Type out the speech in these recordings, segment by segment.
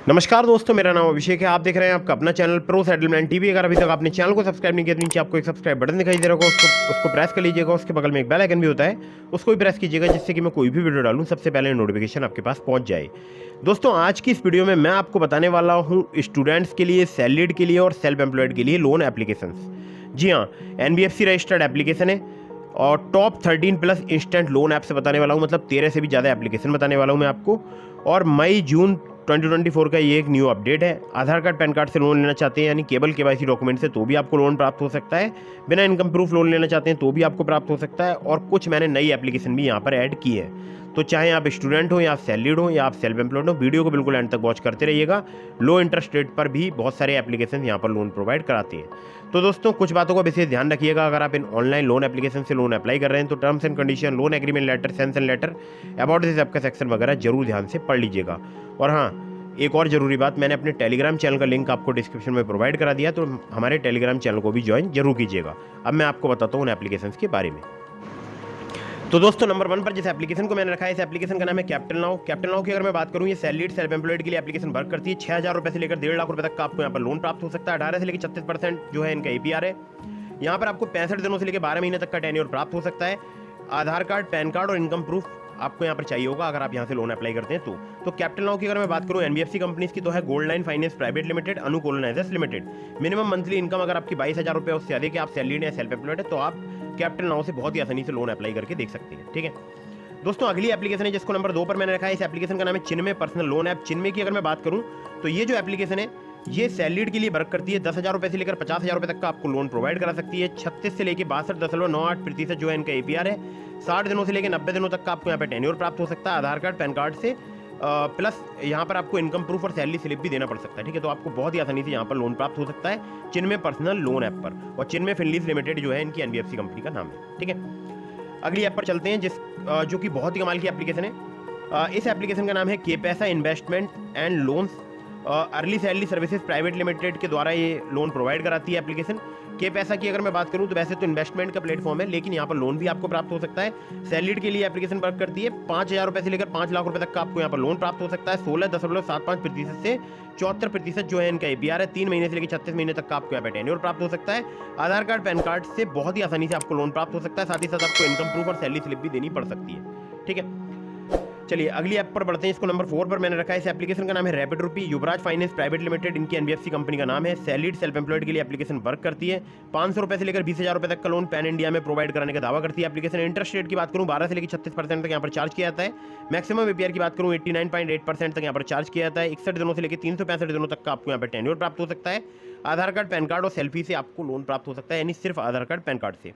नमस्कार दोस्तों, मेरा नाम अभिषेक है। आप देख रहे हैं आपका अपना चैनल प्रो सेटलमेंट टीवी। अगर अभी तक आपने चैनल को सब्सक्राइब नहीं किया तो नीचे आपको एक सब्सक्राइब बटन दिखाई दे रहा होगा, उसको प्रेस कर लीजिएगा। उसके बगल में एक बेल आइकन भी होता है, उसको भी प्रेस कीजिएगा, जिससे कि मैं कोई भी वीडियो डालूं सबसे पहले नोटिफिकेशन आपके पास पहुंच जाए। दोस्तों, आज की इस वीडियो में मैं आपको बताने वाला हूँ स्टूडेंट्स के लिए, सैलरीड के लिए और सेल्फ एम्प्लॉयड के लिए लोन एप्लीकेशन। जी हाँ, NBFC रजिस्टर्ड एप्लीकेशन है और टॉप 13+ इंस्टेंट लोन ऐप से बताने वाला हूँ। मतलब 13 से भी ज़्यादा एप्लीकेशन बताने वाला हूँ मैं आपको। और मई जून 2024 का ये एक न्यू अपडेट है। आधार कार्ड पैन कार्ड से लोन लेना चाहते हैं, यानी केवल KYC डॉक्यूमेंट से, तो भी आपको लोन प्राप्त हो सकता है। बिना इनकम प्रूफ लोन लेना चाहते हैं तो भी आपको प्राप्त हो सकता है। और कुछ मैंने नई एप्लीकेशन भी यहाँ पर ऐड की है। तो चाहे आप स्टूडेंट हो या आप सैलरीड हो या आप सेल्फ एम्प्लॉयड हो, वीडियो को बिल्कुल एंड तक वॉच करते रहिएगा। लो इंटरेस्ट रेट पर भी बहुत सारे एप्लीकेशन यहाँ पर लोन प्रोवाइड कराते हैं। तो दोस्तों, कुछ बातों का विशेष ध्यान रखिएगा। अगर आप इन ऑनलाइन लोन एप्लीकेशन से लोन अप्लाई कर रहे हैं तो terms and condition, loan agreement letter, sanction letter, about this app का सेक्शन वगैरह जरूर ध्यान से पढ़ लीजिएगा। और हाँ, एक और ज़रूरी बात, मैंने अपने टेलीग्राम चैनल का लिंक आपको डिस्क्रिप्शन में प्रोवाइड करा दिया, तो हमारे टेलीग्राम चैनल को भी ज्वाइन जरूर कीजिएगा। अब मैं आपको बताता हूँ उन एप्लीकेशंस के बारे में। तो दोस्तों, नंबर 1 पर जिस एप्लीकेशन को मैंने रखा है, इस एप्लीकेशन का नाम है कैपिटल नाउ। कैपिटल नाउ की अगर मैं बात करूँ, ये सैलरीड सेल्फ एम्प्लॉयड के लिए एप्लीकेशन वर्क करती है। 6,000 रुपये से लेकर 1.5 लाख रुपये तक का आपको यहाँ पर लोन प्राप्त हो सकता है। 18 से लेकर 36% जो है इनका APR है। यहाँ पर आपको 65 दिनों से लेकर 12 महीने तक का टेन्योर प्राप्त हो सकता है। आधार कार्ड, पैन कार्ड और इनकम प्रूफ आपको यहाँ पर चाहिए होगा अगर आप यहाँ से लोन अप्लाई करते हैं तो कैपिटल नाउ की अगर मैं बात करूँ NBFC कंपनीज की, तो है gold line finance private limited, Anu colonisers limited. Minimum monthly income अगर आपकी 22,000 रुपये उससे अधिक है, आप सैलरीड या सेल्फ एम्प्लॉयड है, तो आप कैपिटल नाउ से बहुत ही आसानी से लोन अप्लाई करके देख सकते हैं। ठीक है दोस्तों, अगली एप्लीकेशन है जिसको नंबर 2 पर मैंने रखा है। इस एप्लीकेशन का नाम है चिन्मय पर्सनल लोन ऐप। चिन्मय की अगर मैं बात करूं तो ये जो एप्लीकेशन है, ये सैलरीड के लिए वर्क करती है। 10,000 रुपये से लेकर 50,000 रुपये तक का आपको लोन प्रोवाइड करा सकती है। 36 से लेकर 62.98% जो है इनका APR है। 60 दिनों से लेकर 90 दिनों तक का आपको यहाँ पे टेन्योर प्राप्त हो सकता है। आधार कार्ड, पैन कार्ड से प्लस यहाँ पर आपको इनकम प्रूफ और सैलरी स्लिप भी देना पड़ सकता है। ठीक है, तो आपको बहुत ही आसानी से यहाँ पर लोन प्राप्त हो सकता है चिन्मय पर्सनल लोन ऐप पर। और चिन्मय फिनलीज लिमिटेड जो है इनकी NBFC कंपनी का नाम है। ठीक है, अगली ऐप पर चलते हैं जो कि बहुत ही कमाल की एप्लीकेशन है। इस एप्लीकेशन का नाम है के पैसा investment and loans early salary services private limited के द्वारा ये लोन प्रोवाइड कराती है एप्लीकेशन। के पैसा की अगर मैं बात करूं तो वैसे तो इन्वेस्टमेंट का प्लेटफॉर्म है, लेकिन यहाँ पर लोन भी आपको प्राप्त हो सकता है। सैलरीड के लिए एप्लीकेशन वर्क करती है। 5,000 रुपये से लेकर 5 लाख रुपये तक का आपको यहाँ पर लोन प्राप्त हो सकता है। 16.75% से 74% जो है इनका APR है। 3 महीने से लेकर 36 महीने तक का आपको यहाँ पे टेन्योर प्राप्त हो सकता है। आधार कार्ड, पैन कार्ड से बहुत ही आसानी से आपको लोन प्राप्त हो सकता है। साथ ही साथ आपको इनकम प्रूफ और सैलरी स्लिप भी देनी पड़ सकती है। ठीक है, चलिए अगली ऐप पर बढ़ते हैं। इसको नंबर 4 पर मैंने रखा है। इस एप्लीकेशन का नाम है रैपिड रूपी। युवराज फाइनेंस प्राइवेट लिमिटेड इनकी NBFC कंपनी का नाम है। सैलरीड सेल्फ एम्प्लॉयड के लिए एप्लीकेशन वर्क करती है। 500 रुपये से लेकर 20,000 रुपये तक का लोन पैन इंडिया में प्रोवाइड कराने का दावा करती है एप्लीकेशन। इंटरेस्ट रेट की बात करूँ 12 से लेकर 36% तक यहाँ पर चार्ज किया जाता है। मैक्सिमम APR की बात करूँ 89.8% तक यहाँ पर चार्ज किया जाता है। 61 दिनों से लेकर 365 दिनों तक का आपको यहाँ पर टेन्योर प्राप्त हो सकता है। आधार कार्ड, पैन कार्ड और सेल्फी से आपको लोन प्राप्त हो सकता है, यानी सिर्फ आधार कार्ड, पैन कार्ड से।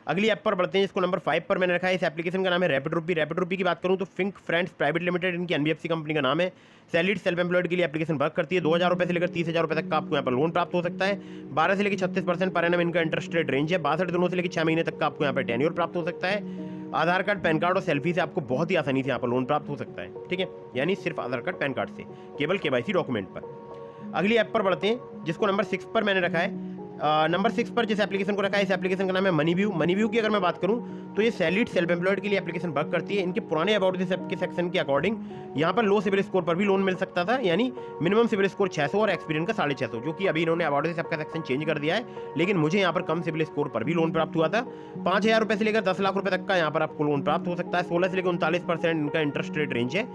अगली ऐप पर बढ़ते हैं जिसको नंबर 5 पर मैंने रखा है। इस एप्लीकेशन का नाम है रैपिड रूपी। रैपिड रूपी की बात करूं तो फिंक फ्रेंड्स प्राइवेट लिमिटेड इनकी NBFC कंपनी का नाम है। सैलरीड सेल्फ एम्प्लॉयड के लिए एप्लीकेशन वर्क करती है। 2,000 रुपये से लेकर 30,000 रुपये तक का आपको यहाँ पर लोन प्राप्त हो सकता है। 12 से लेकर 36% पर एनम इनका इंटरेस्ट रेट रेंज है। 62 दिनों से लेकर 6 महीने तक का आपको यहाँ पर टेन्योर प्राप्त हो सकता है। आधार कार्ड, पैन कार्ड और सेल्फी से आपको बहुत ही आसानी से यहाँ पर लोन प्राप्त हो सकता है। ठीक है, यानी सिर्फ आधार कार्ड, पैन कार्ड से, केवल KYC डॉक्यूमेंट पर। अगली ऐप पर बढ़ते हैं जिसको नंबर 6 पर मैंने रखा है। नंबर 6 पर जिस एप्लीकेशन को रखा है, इस एप्लीकेशन का नाम है मनीव्यू। मनीव्यू की अगर मैं बात करूं तो ये सैलरीड सेल्फ एम्प्लॉयड के लिए एप्लीकेशन वर्क करती है। इनके पुराने अबाउट दिस ऐप के सेक्शन के अकॉर्डिंग यहाँ पर लो सिविल स्कोर पर भी लोन मिल सकता था, यानी मिनिमम सिविल स्कोर 600 और एक्सपीरियंस का 650, जो कि अभी इन्होंने अबाउट दिस ऐप का सेक्शन चेंज कर दिया है। लेकिन मुझे यहाँ पर कम सिविल स्कोर पर भी लोन प्राप्त हुआ था। 5,000 रुपये से लेकर 10 लाख रुपये तक का यहाँ पर आपको लोन प्राप्त हो सकता है। 16 से लेकर 39% इनका इंटरेस्ट रेट रेंज है,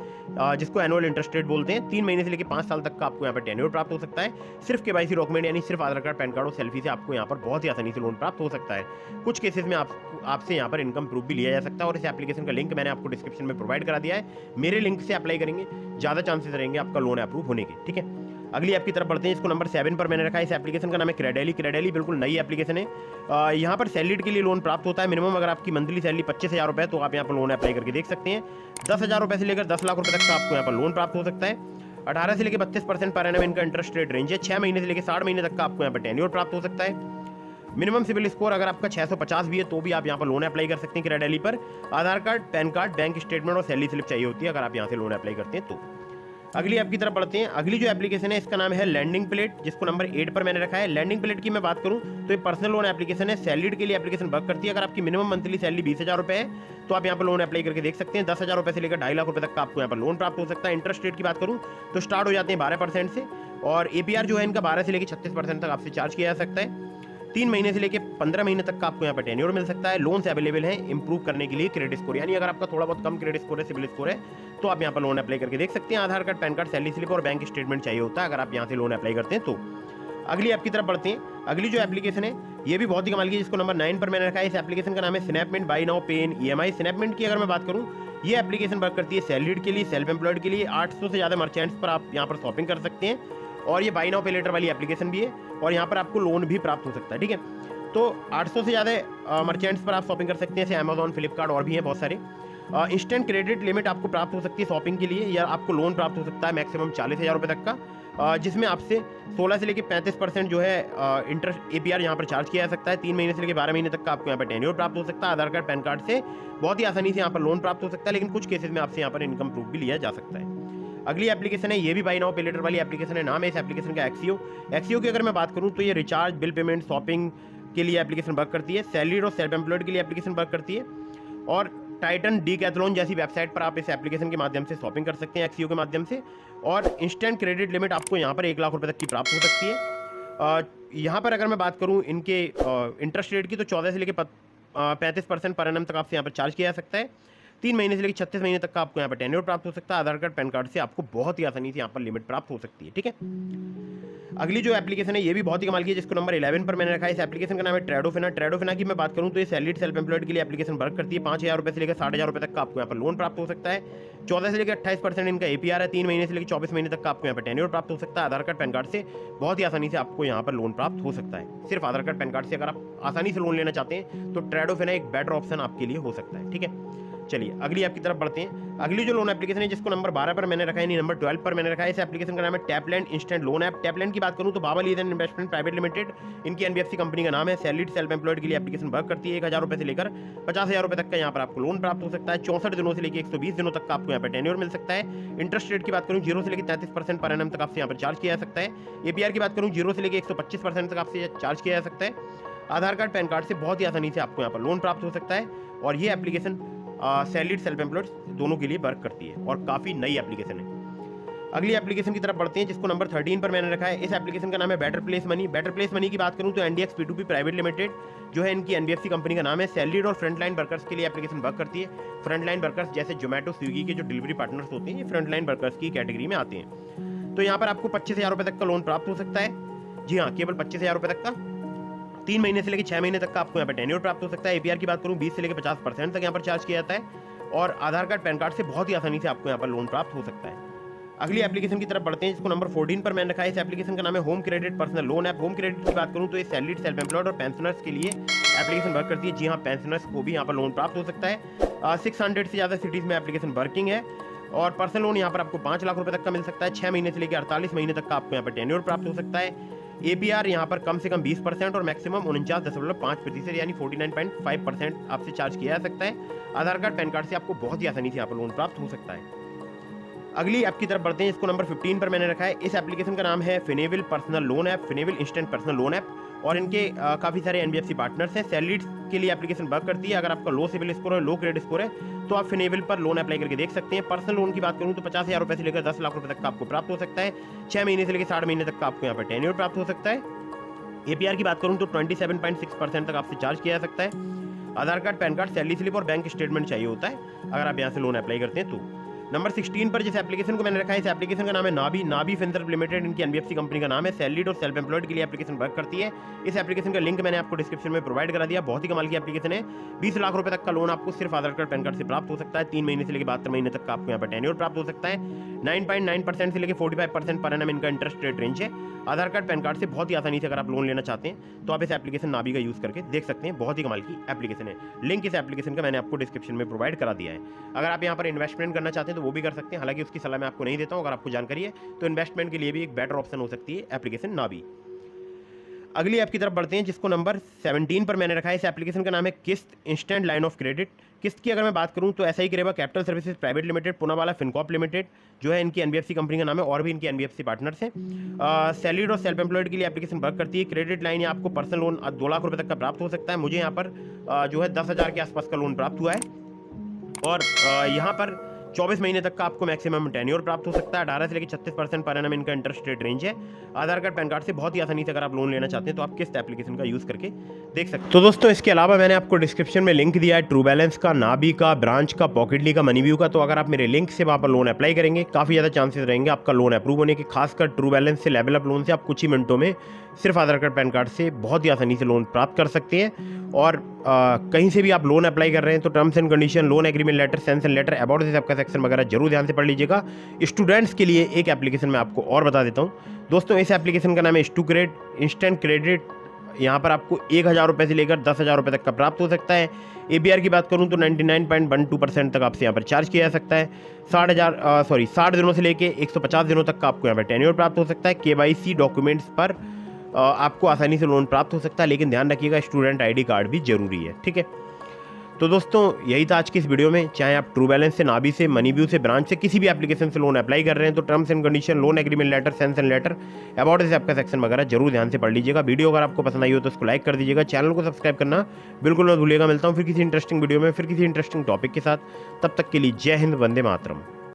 जिसको एनुअल इंटरेस्ट रेट बोलते हैं। 3 महीने से लेकर 5 साल तक का आपको यहाँ पर टेन्योर प्राप्त हो सकता है। सिर्फ KYC डॉक्यूमेंट, यानी सिर्फ आधार कार्ड, पैन कार्ड और सेल्फी से आपको यहाँ पर बहुत ही आसानी से लोन प्राप्त हो सकता है। कुछ केसेस में आपसे यहाँ पर इनकम प्रूफ भी लिया जा सकता है। और इस एप्लीकेशन का लिंक मैंने आपको डिस्क्रिप्शन में प्रोवाइड करा दिया है। मेरे लिंक से अप्लाई करेंगे, ज़्यादा चांसेस रहेंगे आपका लोन अप्रूव होने के। ठीक है, अगली ऐप की तरफ बढ़ते हैं। इसको नंबर 7 पर मैंने रखा है। इस एप्लीकेशन का नाम है क्रेडेली। क्रेडेली बिल्कुल नई एप्लीकेशन है। यहाँ पर सैलरीड के लिए लोन प्राप्त होता है। मिनिमम अगर आपकी मंथली सैलरी 25,000 रुपये है तो आप यहाँ पर लोन अप्लाई करके देख सकते हैं। 10,000 रुपये से लेकर 10 लाख रुपये तक का आपको यहाँ पर लोन प्राप्त हो सकता है। 18 से लेकर 32% पर एनम इनका इंटरेस्ट रेट रेंज है। 6 महीने से लेकर 60 महीने तक का आपको यहाँ पर टेन्योर प्राप्त हो सकता है। मिनिमम सिविल स्कोर अगर आपका 650 भी है तो भी आप यहाँ पर लोन अप्लाई कर सकते हैं क्रेडेली पर। Aadhaar card, PAN card, bank statement और सैलरी स्लिप चाहिए होती है अगर आप यहाँ से लोन अप्लाई करते हैं तो। अगली आपकी तरफ बढ़ते हैं। अगली जो एप्लीकेशन है इसका नाम है लैंडिंग प्लेट, जिसको नंबर 8 पर मैंने रखा है। लैंडिंग प्लेट की मैं बात करूं तो ये पर्सनल लोन एप्लीकेशन है, सैलरीड के लिए एप्लीकेशन वर्क करती है। अगर आपकी मिनिमम मंथली सैलरी 20,000 रुपये है तो आप यहाँ पर लोन अप्लाई करके देख सकते हैं। 10,000 रुपये से लेकर 2.5 लाख रुपये तक का आपको यहाँ पर लोन प्राप्त हो सकता है। इंटरेस्ट रेट की बात करूँ तो स्टार्ट हो जाते हैं 12% से, और APR जो है इनका 12 से लेकर 36% तक आपसे चार्ज किया जा सकता है। 3 महीने से लेकर 15 महीने तक का आपको यहाँ पर टेन्योर मिल सकता है। लोन्स अवेलेबल हैं इंप्रूव करने के लिए क्रेडिट स्कोर, यानी अगर आपका थोड़ा बहुत कम क्रेडिट स्कोर है, सिविल स्कोर है, तो आप यहाँ पर लोन अप्लाई करके देख सकते हैं। Aadhaar card, PAN card, salary slip और बैंक स्टेटमेंट चाहिए होता है अगर आप यहाँ से लोन अप्लाई करते हैं तो। अगली आपकी तरफ बढ़ते हैं। अगली जो एप्लीकेशन है ये भी बहुत ही कमाल की है, जिसको नंबर 9 पर मैंने रखा है। इस एप्लीकेशन का नाम है स्नैपमेंट बाय नाउ पे इन EMI। स्नैपमेंट की अगर मैं बात करूँ, ये एप्लीकेशन वर्क करती है सैलरीड के लिए, सेल्फ एम्प्लॉयड के लिए। 800 से ज़्यादा मर्चेंट्स पर आप यहाँ पर शॉपिंग कर सकते हैं, और ये बाय नाउ पे लेटर वाली एप्लीकेशन भी है, और यहाँ पर आपको लोन भी प्राप्त हो सकता है। ठीक है, तो 800 से ज़्यादा मर्चेंट्स पर आप शॉपिंग कर सकते हैं, जैसे अमेजॉन, फ्लिपकार्ट और भी हैं बहुत सारे। इंस्टेंट क्रेडिट लिमिट आपको प्राप्त हो सकती है शॉपिंग के लिए, या आपको लोन प्राप्त हो सकता है मैक्सिमम 40,000 रुपये तक का, जिसमें आपसे 16 से लेकर 35% जो है इंटरेस्ट APR यहाँ पर चार्ज किया जा सकता है। 3 महीने से लेकर 12 महीने तक का आपको यहाँ पर टेन्योर प्राप्त हो सकता है। आधार कार्ड, पैन कार्ड से बहुत ही आसानी से यहाँ पर लोन प्राप्त हो सकता है, लेकिन कुछ केसेस में आपसे यहाँ पर इनकम प्रूफ भी लिया जा सकता है। अगली एप्लीकेशन है, ये भी बाय नाउ पे लेटर वाली एप्लीकेशन है। नाम है इस एप्लीकेशन का एक्सियो। एक्सियो की अगर मैं बात करूँ तो ये रिचार्ज, बिल पेमेंट, शॉपिंग के लिए एप्लीकेशन वर्क करती है। सैलरीड और सेल्फ एम्प्लॉयड के लिए एप्लीकेशन वर्क करती है, और टाइटन, डीकैथलॉन जैसी वेबसाइट पर आप इस एप्लीकेशन के माध्यम से शॉपिंग कर सकते हैं एक्सियो के माध्यम से। और इंस्टेंट क्रेडिट लिमिट आपको यहाँ पर 1 लाख रुपये तक की प्राप्त हो सकती है। यहाँ पर अगर मैं बात करूँ इनके इंटरेस्ट रेट की, तो 14 से लेकर 35% पर एनम तक आपसे यहाँ पर चार्ज किया जा सकता है। 3 महीने से लेकर 36 महीने तक का आपको यहाँ पर टेन्योर प्राप्त हो सकता है। आधार कार्ड, पैन कार्ड से आपको बहुत ही आसानी से यहाँ पर लिमिट प्राप्त हो सकती है। ठीक है, अगली जो एप्लीकेशन है ये भी बहुत ही कमाल की है, जिसको नंबर 11 पर मैंने रखा है। इस एप्लीकेशन का नाम है ट्रेडोफिना। ट्रेडोफिना की मैं बात करूँ तो ये सैलरीड, सेल्फ एम्प्लॉयड के लिए एप्लीकेशन वर्क करती है। 5,000 रुपये से लेकर 60,000 रुपये तक का आपको यहाँ पर लोन प्राप्त हो सकता है। 14 से लेकर 28% इनका APR है। 3 महीने से लेकर 24 महीने तक का आपको यहाँ पर टेन्योर प्राप्त हो सकता है। आधार कार्ड, पैन कार्ड से बहुत ही आसानी से आपको यहाँ पर लोन प्राप्त हो सकता है। सिर्फ आधार कार्ड, पैन कार्ड से अगर आप आसानी से लोन लेना चाहते हैं तो ट्रेडोफिना एक बेटर ऑप्शन आपके लिए हो सकता है। ठीक है, चलिए अगली आपकी तरफ बढ़ते हैं। अगली जो लोन एप्लीकेशन है, जिसको नंबर 12 पर मैंने रखा है, नंबर 12 पर मैंने रखा है। इस एप्लीकेशन का नाम है Tapland instant loan app. Tapland की बात करूं तो Baba lease and investment private limited, इनकी NBFC कंपनी का नाम है। सैलरीड, सेल्फ एम्प्लॉयड के लिए एप्लीकेशन वर्क करती है। 1,000 रुपये से लेकर 50,000 रुपये तक का यहाँ पर आपको लोन प्राप्त हो सकता है। 64 दिनों से लेकर 120 दिनों तक का आपको यहाँ पर टेन्योर मिल सकता है। इंटरेस्ट रेट की बात करूँ 0 से लेकर 33% पर एनम तक आपसे यहाँ पर चार्ज किया जा सकता है। APR की बात करूँ 0 से लेकर 125% तक आपसे चार्ज किया जा सकता है। आधार कार्ड, पैन कार्ड से बहुत ही आसानी से आपको यहाँ पर लोन प्राप्त हो सकता है, और ये एप्लीकेशन सैलरीड, सेल्फ एम्प्लॉयड दोनों के लिए वर्क करती है, और काफ़ी नई एप्लीकेशन है। अगली एप्लीकेशन की तरफ बढ़ते हैं, जिसको नंबर 13 पर मैंने रखा है। इस एप्लीकेशन का नाम है better place money. Better place money की बात करूं तो NDX P2P प्राइवेट लिमिटेड जो है, इनकी NBFC कंपनी का नाम है। सैलरीड और फ्रंटलाइन वर्कर्स के लिए एप्लीकेशन वर्क करती है। फ्रंटलाइन वर्कर्स जैसे जोमेटो, स्विगी के जो डिलीवरी पार्टनर्स होते हैं, ये फ्रंटलाइन वर्कर्स की कैटेगरी में आते हैं। तो यहाँ पर आपको 25,000 रुपये तक का लोन प्राप्त हो सकता है। जी हाँ, केवल 25,000 रुपये तक का। 3 महीने से लेकर 6 महीने तक का आपको यहाँ पर टेन्योर प्राप्त हो सकता है। APR की बात करूँ 20 से लेकर 50% तक यहाँ पर चार्ज किया जाता है, और आधार कार्ड, पैन कार्ड से बहुत ही आसानी से आपको यहाँ पर लोन प्राप्त हो सकता है। अगली एप्लीकेशन की तरफ बढ़ते हैं, जिसको नंबर 14 पर मैंने रखा है। इस एप्लीकेशन का नाम है home credit personal loan app. Home credit की बात करूँ तो ये सैलरीड, सेल्फ एम्प्लॉयड और पेंशनर्स के लिए एप्लीकेशन वर्क करती है। जी हाँ, पेंशनर्स को भी यहाँ पर लोन प्राप्त हो सकता है। 600 से ज़्यादा सिटीज़ में एप्लीकेशन वर्किंग है, और पर्सनल लोन यहाँ पर आपको 5 लाख रुपये तक का मिल सकता है। 6 महीने से लेकर 48 महीने तक का आपको यहाँ पर टेन्योर प्राप्त हो सकता है। APR यहाँ पर कम से कम 20% और मैक्सिमम 49.5%, यानी 49.5% आपसे चार्ज किया जा सकता है। आधार कार्ड, पैन कार्ड से आपको बहुत ही आसानी से यहाँ पर लोन प्राप्त हो सकता है। अगली आपकी तरफ बढ़ते हैं, इसको नंबर 15 पर मैंने रखा है। इस एप्लीकेशन का नाम है Finnable personal loan app. Finnable instant personal loan app, और इनके काफ़ी सारे NBFC पार्टनर्स हैं। सैलरीड के लिए एप्लीकेशन वर्क करती है। अगर आपका लो सिविल स्कोर है, लो क्रेडिट स्कोर है, तो आप फिनेबल पर लोन अप्लाई करके देख सकते हैं। पर्सनल लोन की बात करूँ तो 50,000 रुपये से लेकर 10 लाख रुपये तक का आपको प्राप्त हो सकता है। 6 महीने से लेकर 60 महीने तक का आपको यहाँ पर टेन्योर प्राप्त हो सकता है। APR की बात करूँ तो 27.6% तक आपसे चार्ज किया जा सकता है। Aadhaar card, PAN card, salary slip और बैंक स्टेटमेंट चाहिए होता है अगर आप यहाँ से लोन अप्लाई करते हैं तो। नंबर 16 पर जिस एप्लीकेशन को मैंने रखा है, इस एप्लीकेशन का नाम है नाभी। नाभी फिनसर्व लिमिटेड, इनकी NBFC कंपनी का नाम है। सैलरीड और सेल्फ एम्प्लॉयड के लिए एप्लीकेशन वर्क करती है। इस एप्लीकेशन का लिंक मैंने आपको डिस्क्रिप्शन में प्रोवाइड करा दिया। बहुत ही कमाल की एप्लीकेशन है। 20 लाख रुपए तक का लोन आपको सिर्फ आधार कार्ड, पैन कार्ड से प्राप्त हो सकता है। 3 महीने से लेकर 72 महीने तक का आपको यहाँ पर टेन्योर प्राप्त हो सकता है। 9.9% से लेकर 45% पर एनम इनका इंटरेस्ट रेट रेंज है। आधार कार्ड, पैन कार्ड से बहुत ही आसानी से अगर आप लोन लेना चाहते हैं तो आप इस एप्लीकेशन नाभी का यूज़ करके देख सकते हैं। बहुत ही कमाल की एप्लीकेशन है। लिंक इस एप्लीकेशन का मैंने आपको डिस्क्रिप्शन में प्रोवाइड करा दिया है। अगर आप यहाँ पर इन्वेस्टमेंट करना चाहते हैं तो वो भी कर सकते हैं, हालांकि उसकी सलाह मैं आपको नहीं देता हूँ। अगर आपको जानकारी है तो इन्वेस्टमेंट के लिए भी एक बेटर ऑप्शन हो सकती है एप्लीकेशन नाभी। अगली ऐप की तरफ बढ़ते हैं जिसको नंबर 17 पर मैंने रखा है। इस एप्लीकेशन का नाम है किस्त इंस्टेंट लाइन ऑफ क्रेडिट। किस्त की अगर मैं बात करूं तो SI Creva capital services private limited, Poonawalla Fincorp limited जो है इनकी NBFC कंपनी का नाम है, और भी इनकी NBFC पार्टनर्स हैं। सैलरीड और सेल्फ एम्प्लॉयड के लिए एप्लीकेशन वर्क करती है। क्रेडिट लाइन या आपको पर्सनल लोन 2 लाख रुपये तक का प्राप्त हो सकता है। मुझे यहाँ पर जो है 10,000 के आसपास का लोन प्राप्त हुआ है, और यहाँ पर 24 महीने तक का आपको मैक्सिमम टेन्योर प्राप्त हो सकता है। 18 से लेकर 36% पर एनम इनका इंटरेस्ट रेट रेंज है। आधार कार्ड पैन कार्ड से बहुत ही आसानी से अगर आप लोन लेना चाहते हैं तो आप किस्त एप्लीकेशन का यूज़ करके देख सकते हैं। तो दोस्तों इसके अलावा मैंने आपको डिस्क्रिप्शन में लिंक दिया है ट्रू बैलेंस का, नाबी का, ब्रांच का, पॉकेटली का, मनीव्यू का। तो अगर आप मेरे लिंक से वहाँ पर लोन अप्लाई करेंगे काफ़ी ज़्यादा चांसेस रहेंगे आपका लोन अप्रूव होने के। खासकर ट्रू बैलेंस से, लेवल अप लोन से आप कुछ ही मिनटों में सिर्फ आधार कार्ड पैन कार्ड से बहुत ही आसानी से लोन प्राप्त कर सकते हैं। और कहीं से भी आप लोन अप्लाई कर रहे हैं तो terms and condition, loan agreement letter, sanction letter, about this आपका सेक्शन वगैरह जरूर ध्यान से पढ़ लीजिएगा। स्टूडेंट्स के लिए एक एप्लीकेशन मैं आपको और बता देता हूँ दोस्तों। इस एप्लीकेशन का नाम है स्टूक्रेड इंस्टेंट क्रेडिट। यहाँ पर आपको 1,000 रुपये से लेकर 10,000 रुपये तक का प्राप्त हो सकता है। APR की बात करूँ तो 99.12% तक आपसे यहाँ पर चार्ज किया जा सकता है। 60 दिनों से लेकर 150 दिनों तक का आपको यहाँ पर टेन्योर प्राप्त हो सकता है। KYC डॉक्यूमेंट्स पर आपको आसानी से लोन प्राप्त हो सकता है, लेकिन ध्यान रखिएगा स्टूडेंट ID कार्ड भी जरूरी है, ठीक है। तो दोस्तों यही था आज की इस वीडियो में। चाहे आप ट्रू बैलेंस से, नाबी से, मनीव्यू से, ब्रांच से, किसी भी एप्लीकेशन से लोन अप्लाई कर रहे हैं तो terms and condition, loan agreement letter, sanction letter, about this आपका सेक्शन वगैरह जरूर ध्यान से पढ़ लीजिएगा। वीडियो अगर आपको पसंद आई हो तो उसको लाइक कर दीजिएगा, चैनल को सब्सक्राइब करना बिल्कुल ना भूलिएगा। मिलता हूँ फिर किसी इंटरेस्टिंग वीडियो में, फिर किसी इंटरेस्टिंग टॉपिक के साथ। तब तक के लिए जय हिंद, वंदे मातरम।